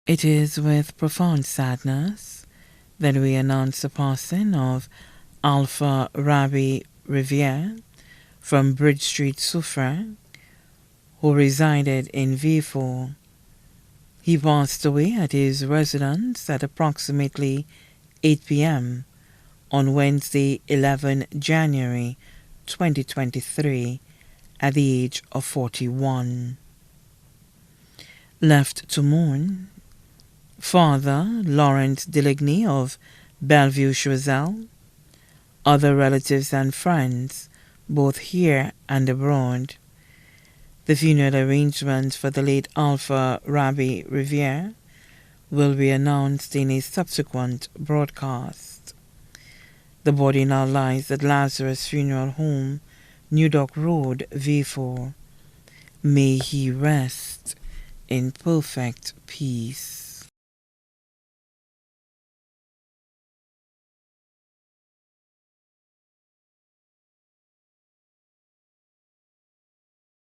It is with profound sadness that we announce the passing of Alpha Rabbi Riviere from Bridge Street, Soufrière, who resided in V4. He passed away at his residence at approximately 8 p.m. on Wednesday, 11 January 2023, at the age of 41. Left to mourn, Father Lawrence Deligny of Bellevue, Choiseul, other relatives and friends, both here and abroad. The funeral arrangements for the late Alpha Rabbi Riviere will be announced in a subsequent broadcast. The body now lies at Lazarus Funeral Home, New Dock Road, V4. May he rest in perfect peace.